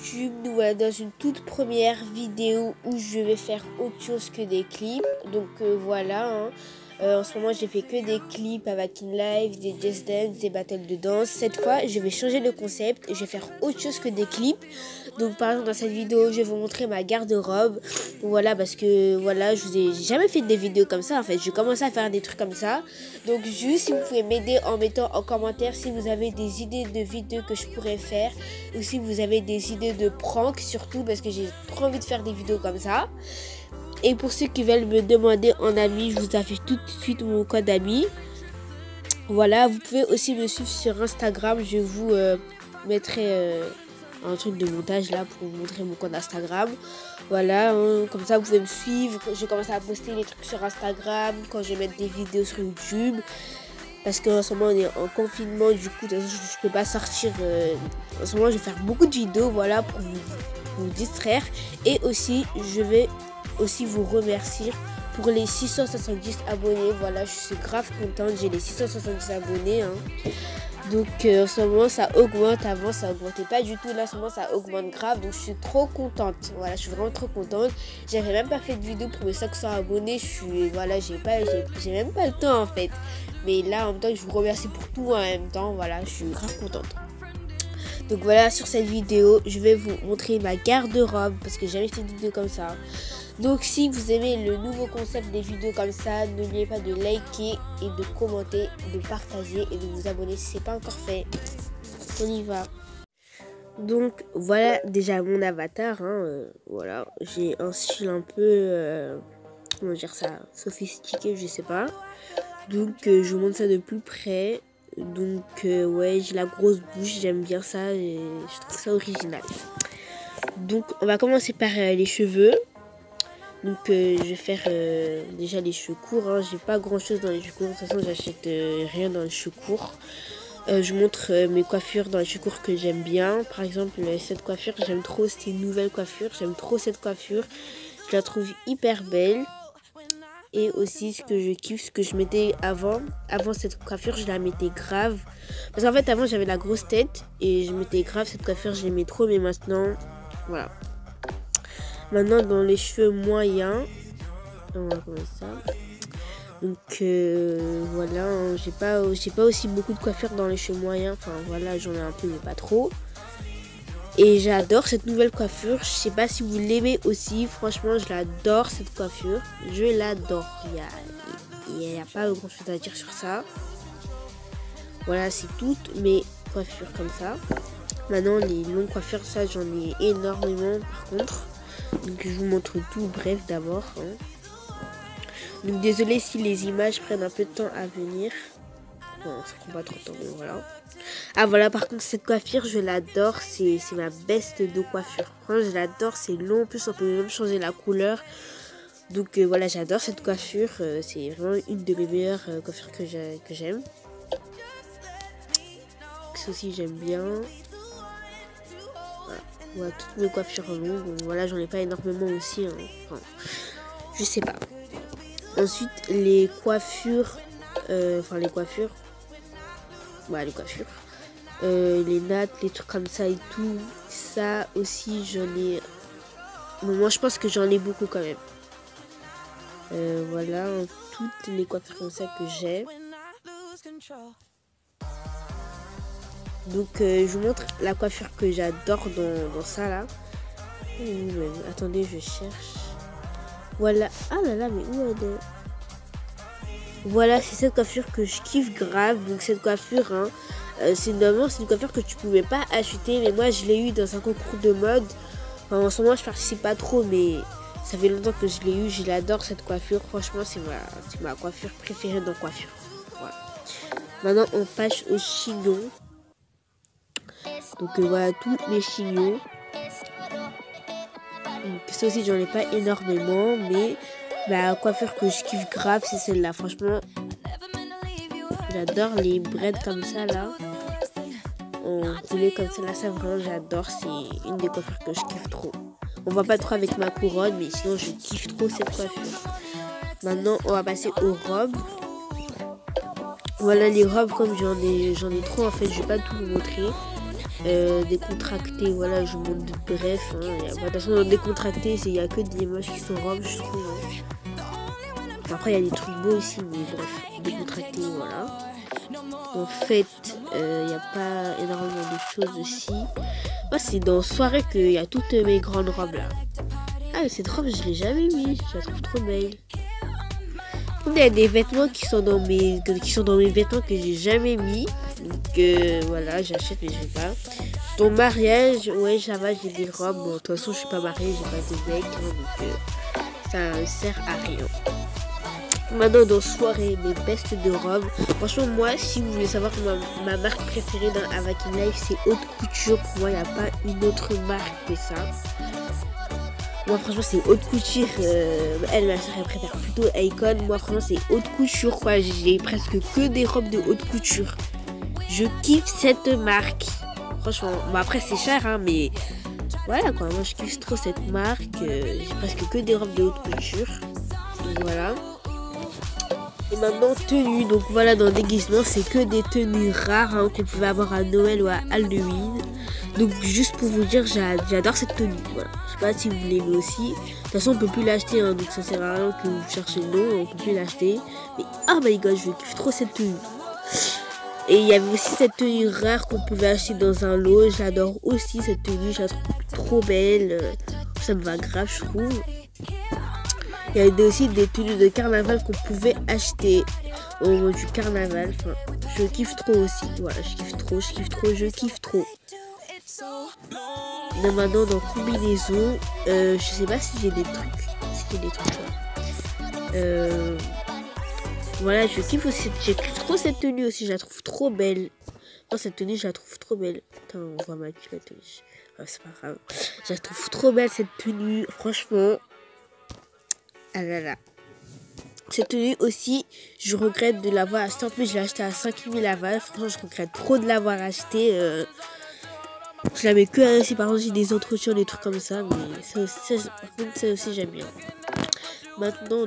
YouTube. Nous voilà dans une toute première vidéo où je vais faire autre chose que des clips. Donc voilà, en ce moment j'ai fait que des clips avec InLive, des Just Dance, des battles de danse. Cette fois je vais changer le concept et je vais faire autre chose que des clips. Donc par exemple dans cette vidéo je vais vous montrer ma garde-robe. Voilà, parce que voilà, j'ai jamais fait des vidéos comme ça en fait. Je commence à faire des trucs comme ça. Donc juste si vous pouvez m'aider en mettant en commentaire si vous avez des idées de vidéos que je pourrais faire, ou si vous avez des idées de prank surtout, parce que j'ai trop envie de faire des vidéos comme ça. Et pour ceux qui veulent me demander en ami, je vous affiche tout de suite mon code ami. Voilà, vous pouvez aussi me suivre sur Instagram. Je vous mettrai un truc de montage là pour vous montrer mon compte Instagram. Voilà, comme ça vous pouvez me suivre. Je commence à poster les trucs sur Instagram quand je vais mettre des vidéos sur YouTube. Parce qu'en ce moment on est en confinement, du coup je peux pas sortir. En ce moment je vais faire beaucoup de vidéos, voilà, pour vous distraire. Et aussi je vais aussi vous remercier pour les 670 abonnés. Voilà, je suis grave contente, j'ai les 670 abonnés Donc en ce moment ça augmente, avant ça augmentait pas du tout, là en ce moment ça augmente grave, donc je suis trop contente. Voilà, je suis vraiment trop contente. J'avais même pas fait de vidéo pour mes 500 abonnés, voilà, j'ai même pas le temps en fait. Mais là en même temps je vous remercie pour tout en même temps, voilà, je suis grave contente. Donc voilà, sur cette vidéo je vais vous montrer ma garde-robe parce que j'ai jamais fait de vidéo comme ça. Donc si vous aimez le nouveau concept des vidéos comme ça, n'oubliez pas de liker et de commenter, de partager et de vous abonner si ce n'est pas encore fait. On y va. Donc voilà déjà mon avatar, voilà, j'ai un style un peu, comment dire ça, sophistiqué, je sais pas. Donc je vous montre ça de plus près. Donc ouais, j'ai la grosse bouche, j'aime bien ça et je trouve ça original. Donc on va commencer par les cheveux. Donc je vais faire déjà les cheveux courts, j'ai pas grand chose dans les cheveux courts, de toute façon j'achète rien dans les cheveux courts. Je montre mes coiffures dans les cheveux courts que j'aime bien. Par exemple cette coiffure, j'aime trop, c'était une nouvelle coiffure, j'aime trop cette coiffure. Je la trouve hyper belle. Et aussi ce que je kiffe, ce que je mettais avant cette coiffure, je la mettais grave. Parce qu'en fait avant j'avais la grosse tête et je mettais grave cette coiffure, je l'aimais trop, mais maintenant, voilà. Maintenant dans les cheveux moyens, on va commencer ça. Donc voilà, j'ai pas aussi beaucoup de coiffure dans les cheveux moyens. Enfin voilà, j'en ai un peu mais pas trop. Et j'adore cette nouvelle coiffure. Je sais pas si vous l'aimez aussi. Franchement, je l'adore cette coiffure. Je l'adore. Il y a pas grand chose à dire sur ça. Voilà, c'est toutes mes coiffures comme ça. Maintenant les longues coiffures, ça j'en ai énormément par contre. Donc je vous montre tout bref d'abord. Donc désolé si les images prennent un peu de temps à venir. Bon, ça prend pas trop de temps, mais voilà. Ah voilà, par contre cette coiffure je l'adore, c'est ma best de coiffure. Franchement je l'adore, c'est long, en plus on peut même changer la couleur. Donc voilà, j'adore cette coiffure, c'est vraiment une de mes meilleures coiffures que j'aime. Ça aussi j'aime bien. Voilà, toutes mes coiffures longues. Donc, voilà, j'en ai pas énormément aussi. Enfin, je sais pas. Ensuite, les coiffures. Les coiffures. Voilà, les coiffures. Les nattes, les trucs comme ça et tout. Ça aussi, j'en ai. Bon, moi, je pense que j'en ai beaucoup quand même. Voilà, toutes les coiffures comme ça que j'ai. Donc je vous montre la coiffure que j'adore dans ça là. Attendez, je cherche. Voilà. Ah là là, mais où elle est? Voilà, c'est cette coiffure que je kiffe grave. Donc cette coiffure, c'est une coiffure que tu pouvais pas acheter. Mais moi je l'ai eu dans un concours de mode. Enfin, en ce moment je participe pas trop, mais ça fait longtemps que je l'ai eu. Je l'adore cette coiffure. Franchement, c'est ma coiffure préférée dans coiffure. Voilà. Maintenant on passe au chignon. Donc voilà, tous les chignons. Ça aussi j'en ai pas énormément, mais la coiffure que je kiffe grave c'est celle-là. Franchement j'adore les braids comme ça là, en roulé comme ça là, ça vraiment j'adore. C'est une des coiffures que je kiffe trop. On voit pas trop avec ma couronne, mais sinon je kiffe trop cette coiffure. Maintenant on va passer aux robes. Voilà les robes, comme j'en ai trop en fait, je vais pas tout vous montrer. décontracté, voilà, je monte bref. Hein, de toute façon, dans décontracté, il n'y a que des images qui sont robes, je trouve. Hein. Après, il y a des trucs beaux aussi, mais bref, décontracté, voilà. En fait, il n'y a pas énormément de choses aussi. Moi, c'est dans soirée qu'il y a toutes mes grandes robes là. Ah, cette robe, je l'ai jamais mis, je la trouve trop belle. Il y a des vêtements qui sont dans mes vêtements que j'ai jamais mis. Donc voilà, j'achète mais je vais pas. Ton mariage, ouais, ça va, j'ai des robes. Bon, de toute façon, je suis pas mariée, j'ai pas de mec, hein, donc ça sert à rien. Maintenant, dans soirée, mes bestes de robes. Franchement, moi, si vous voulez savoir ma marque préférée dans Avakin Life, c'est Haute Couture. Pour moi, il n'y a pas une autre marque que ça. Moi, franchement, c'est Haute Couture. Elle, ma soeur, elle préfère plutôt Icon. Moi, franchement, c'est Haute Couture, quoi. J'ai presque que des robes de Haute Couture. Je kiffe cette marque. Franchement, bon, après, c'est cher, hein, mais voilà, quoi. Moi, je kiffe trop cette marque. J'ai presque que des robes de Haute Couture. Donc, voilà. Et maintenant, tenue. Donc, voilà, dans le déguisement, c'est que des tenues rares hein, qu'on pouvait avoir à Noël ou à Halloween. Donc juste pour vous dire, j'adore cette tenue. Voilà. Je sais pas si vous l'aimez aussi. De toute façon, on peut plus l'acheter, hein, donc ça sert à rien que vous cherchez le nom, on peut plus l'acheter. Mais oh my god, je kiffe trop cette tenue. Et il y avait aussi cette tenue rare qu'on pouvait acheter dans un lot. J'adore aussi cette tenue, je la trouve trop belle. Ça me va grave, je trouve. Il y avait aussi des tenues de carnaval qu'on pouvait acheter au moment du carnaval. Enfin, je kiffe trop aussi. Voilà, je kiffe trop. Maintenant dans combinaison, je sais pas si j'ai des trucs. Voilà, je kiffe aussi, j'ai trop cette tenue aussi, je la trouve trop belle. Non, cette tenue, je la trouve trop belle. Attends, on voit ma culotte. Oh, c'est pas grave. Je la trouve trop belle cette tenue, franchement. Ah là là. Cette tenue aussi, je regrette de l'avoir achetée. En plus, je l'ai achetée à 5000 aval. Franchement, je regrette trop de l'avoir achetée. Je la mets que si par exemple j'ai des entretiens, des trucs comme ça, mais ça aussi j'aime bien. Maintenant,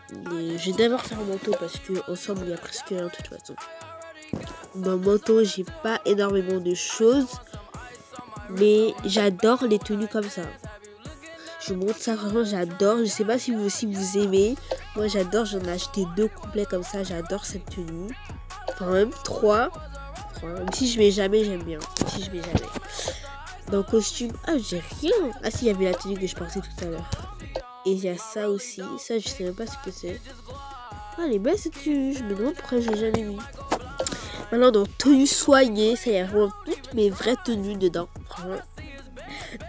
je vais d'abord faire un manteau parce que ensemble il y a presque rien de toute façon. Dans le manteau, j'ai pas énormément de choses, mais j'adore les tenues comme ça. Je vous montre ça, vraiment j'adore. Je sais pas si vous aussi vous aimez. Moi j'adore, j'en ai acheté 2 complets comme ça, j'adore cette tenue. Enfin même 3. Même si je mets jamais, j'aime bien. Si je mets jamais. Dans le costume, ah j'ai rien. Ah si, il y avait la tenue que je portais tout à l'heure. Et il y a ça aussi. Ça, je sais même pas ce que c'est. Ah, elle est belle cette tenue. Je me demande pourquoi je l'ai jamais mis. Maintenant, dans tenue soignée, ça y a vraiment toutes mes vraies tenues dedans.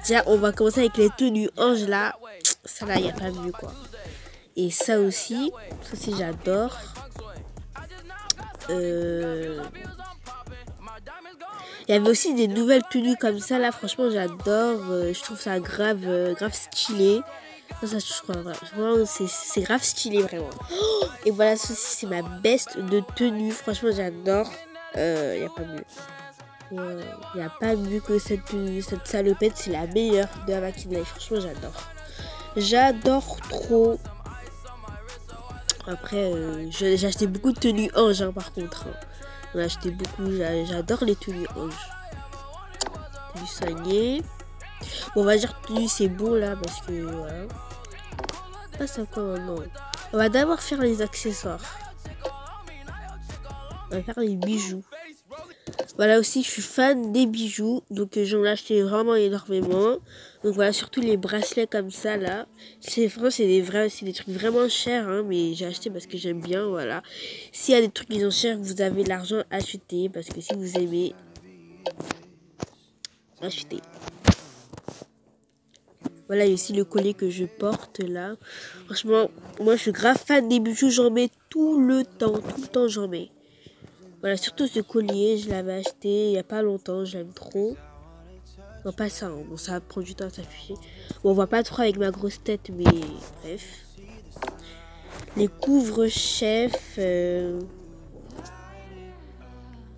Tiens, on va commencer avec les tenues anges là. Ça là, il n'y a pas mieux quoi. Et ça aussi j'adore. Il y avait aussi des nouvelles tenues comme ça là, franchement j'adore, je trouve ça grave stylé. Ça je crois vraiment c'est grave stylé vraiment. Oh, et voilà, ceci c'est ma best de tenue, franchement j'adore. Il n'y a pas mieux. Il n'y a pas mieux que cette tenue, cette salopette, c'est la meilleure de Avakin Life, franchement j'adore. J'adore trop. Après j'ai acheté beaucoup de tenues anges hein, par contre. Hein. On a acheté beaucoup, j'adore les tenues anges. Tenue soignée. Bon, on va dire tenue c'est bon là parce que voilà. Ah, c'est quoi maintenant? On va d'abord faire les accessoires. On va faire les bijoux. Voilà aussi, je suis fan des bijoux. Donc j'en ai acheté vraiment énormément. Donc voilà, surtout les bracelets comme ça là. C'est des trucs vraiment chers. Hein, mais j'ai acheté parce que j'aime bien. Voilà. S'il y a des trucs qui sont chers, vous avez l'argent, achetez. Parce que si vous aimez, achetez. Voilà, il y a aussi le collier que je porte là. Franchement, moi je suis grave fan des bijoux. J'en mets tout le temps j'en mets. Voilà, surtout ce collier, je l'avais acheté il n'y a pas longtemps, j'aime trop. Non, pas ça, hein. Bon, ça va prendre du temps à s'afficher. Bon, on voit pas trop avec ma grosse tête, mais bref. Les couvre-chefs,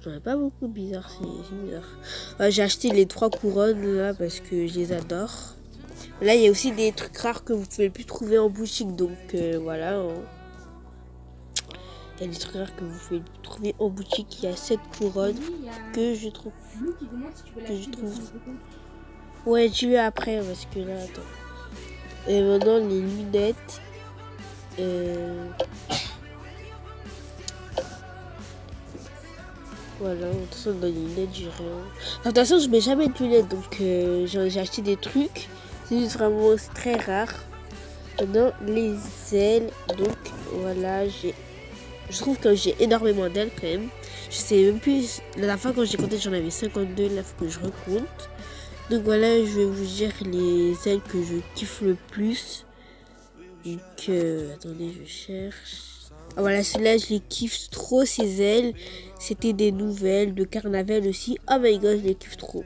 j'en ai pas beaucoup, bizarre, c'est bizarre. J'ai acheté les 3 couronnes là parce que je les adore. Là, il y a aussi des trucs rares que vous pouvez plus trouver en boutique, donc voilà. Hein. Il y a des trucs rares que vous pouvez trouver en boutique. Il y a cette couronne que je trouve. Ouais, tu veux après parce que là, attends. Et maintenant les lunettes. Voilà, de toute façon dans les lunettes j'ai rien. Enfin, de toute façon je mets jamais de lunettes donc j'ai acheté des trucs. C'est juste vraiment très rare. Maintenant les ailes, donc voilà, je trouve que j'ai énormément d'ailes quand même. Je sais même plus, la dernière fois quand j'ai compté j'en avais 52, là faut que je recompte. Donc voilà, je vais vous dire les ailes que je kiffe le plus. Donc attendez, je cherche. Ah, voilà, celle-là je les kiffe trop, ces ailes. C'était des nouvelles de Carnaval aussi. Oh my god, je les kiffe trop.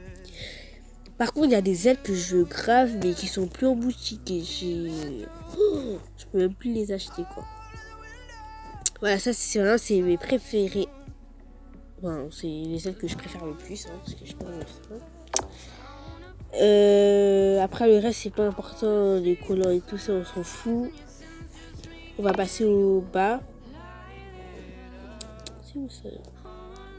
Par contre, il y a des ailes que je veux grave, mais qui sont plus en boutique. Et je peux même plus les acheter, quoi. Voilà, ça, c'est mes préférés. Enfin, c'est les ailes que je préfère le plus, hein, parce que je sais pas après, le reste, c'est pas important. Les collants et tout ça, on s'en fout. On va passer au bas. C'est où ça?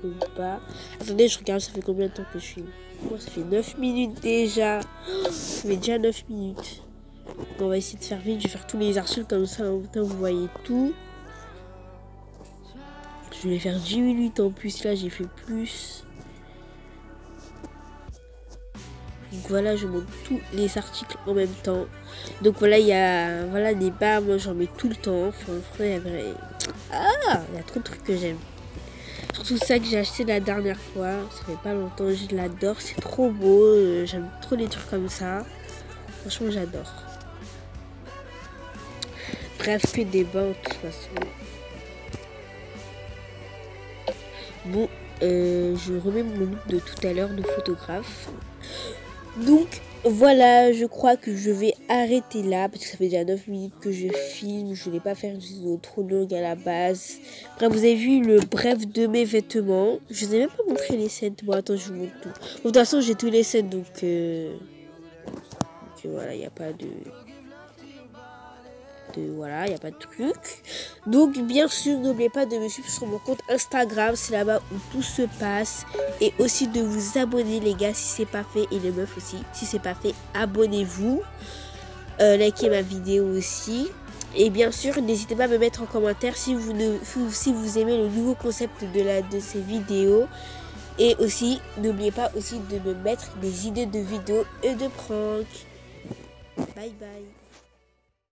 Le bas. Attendez, je regarde, ça fait combien de temps que je filme? Oh, ça fait 9 minutes déjà. Ça fait déjà 9 minutes. On va essayer de faire vite. Je vais faire tous les archives comme ça. En même temps, vous voyez tout. Je vais faire 10 minutes en plus. Là, j'ai fait plus. Donc voilà, je monte tous les articles en même temps. Donc voilà, il y a voilà, des bas. Moi, j'en mets tout le temps. Enfin, il y a trop de trucs que j'aime. Surtout ça que j'ai acheté la dernière fois. Ça fait pas longtemps. Je l'adore. C'est trop beau. J'aime trop les trucs comme ça. Franchement, j'adore. Bref, que des bains de toute façon. Bon, je remets mon look de tout à l'heure de photographe. Donc voilà, je crois que je vais arrêter là parce que ça fait déjà 9 minutes que je filme. Je ne vais pas faire une vidéo trop longue à la base. Bref, vous avez vu le bref de mes vêtements. Je ne vous ai même pas montré les scènes. Bon, attends, je vous montre tout. Bon, de toute façon, j'ai tous les scènes donc voilà, il n'y a pas de voilà, il n'y a pas de truc. Donc bien sûr, n'oubliez pas de me suivre sur mon compte Instagram, c'est là-bas où tout se passe. Et aussi de vous abonner les gars si c'est pas fait, et les meufs aussi, si c'est pas fait, abonnez-vous. Likez ma vidéo aussi. Et bien sûr, n'hésitez pas à me mettre en commentaire si vous aimez le nouveau concept de ces vidéos. Et aussi, n'oubliez pas aussi de me mettre des idées de vidéos et de pranks. Bye bye.